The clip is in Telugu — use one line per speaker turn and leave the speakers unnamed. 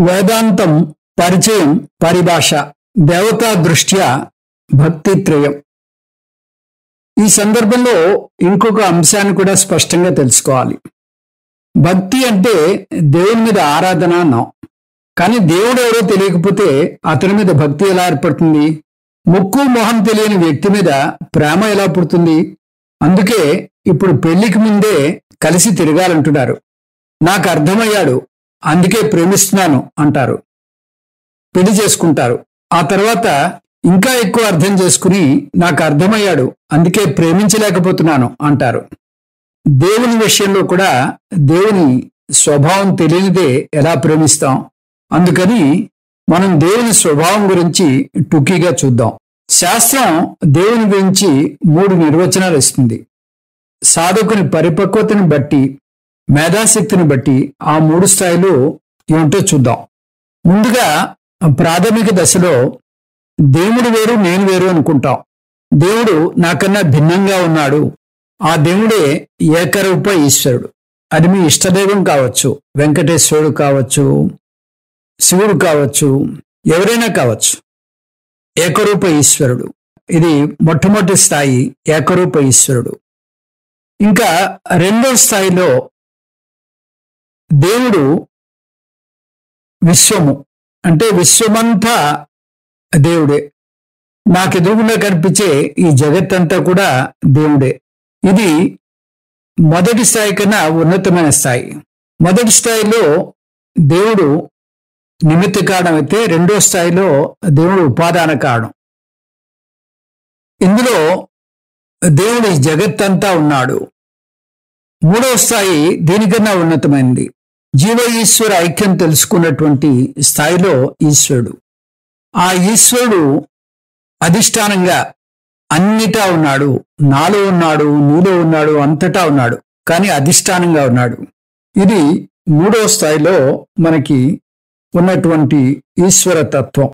వేదాంతం పరిచయం పరిభాష దేవతా దృష్ట్యా భక్తిత్రయం. ఈ సందర్భంలో ఇంకొక అంశాన్ని కూడా స్పష్టంగా తెలుసుకోవాలి. భక్తి అంటే దేవుని మీద ఆరాధన అన్నాం. కానీ దేవుడు ఎవరో తెలియకపోతే అతని మీద భక్తి ఎలా ఏర్పడుతుంది? ముక్కు మొహం తెలియని వ్యక్తి మీద ప్రేమ ఎలా పుడుతుంది? అందుకే ఇప్పుడు పెళ్లికి ముందే కలిసి తిరగాలంటున్నారు. నాకు అర్థమయ్యాడు, అందుకే ప్రేమిస్తున్నాను అంటారు. పెళ్లి చేసుకుంటారు. ఆ తర్వాత ఇంకా ఎక్కువ అర్థం చేసుకుని నాకు అర్థమయ్యాడు, అందుకే ప్రేమించలేకపోతున్నాను అంటారు. దేవుని విషయంలో కూడా దేవుని స్వభావం తెలియనిదే ఎలా ప్రేమిస్తాం? అందుకని మనం దేవుని స్వభావం గురించి టూకీగా చూద్దాం. శాస్త్రం దేవుని గురించి 3 నిర్వచనాలు ఇస్తుంది. సాధకుని పరిపక్వతని బట్టి, మేధాశక్తిని బట్టి ఆ 3 స్థాయిలు ఏమిటో చూద్దాం. ముందుగా ప్రాథమిక దశలో దేవుడు వేరు నేను వేరు అనుకుంటాం. దేవుడు నాకన్నా భిన్నంగా ఉన్నాడు. ఆ దేవుడే ఏకరూప ఈశ్వరుడు. అది మీ ఇష్టదైవం కావచ్చు, వెంకటేశ్వరుడు కావచ్చు, శివుడు కావచ్చు, ఎవరైనా కావచ్చు. ఏకరూప ఈశ్వరుడు, ఇది మొట్టమొదటి స్థాయి. ఏకరూప ఈశ్వరుడు. ఇంకా రెండో స్థాయిలో దేవుడు విశ్వము, అంటే విశ్వమంతా దేవుడే. నాకు ఎదురుగుండా కనిపించే ఈ జగత్తంతా కూడా దేవుడే. ఇది మొదటి స్థాయి కన్నా ఉన్నతమైన స్థాయి. మొదటి స్థాయిలో దేవుడు నిమిత్త కారణం అయితే, రెండో స్థాయిలో దేవుడు ఉపాదాన కారణం. ఇందులో దేవుడు ఈ జగత్తంతా ఉన్నాడు. మూడవ స్థాయి దీనికన్నా ఉన్నతమైనది. జీవ ఈశ్వర ఐక్యం తెలుసుకున్నటువంటి స్థాయిలో ఈశ్వరుడు. ఆ ఈశ్వరుడు అధిష్టానంగా అన్నిటా ఉన్నాడు. నాలో ఉన్నాడు, నీలో ఉన్నాడు, అంతటా ఉన్నాడు. కానీ అధిష్టానంగా ఉన్నాడు. ఇది మూడవ స్థాయిలో మనకి ఉన్నటువంటి ఈశ్వర తత్వం.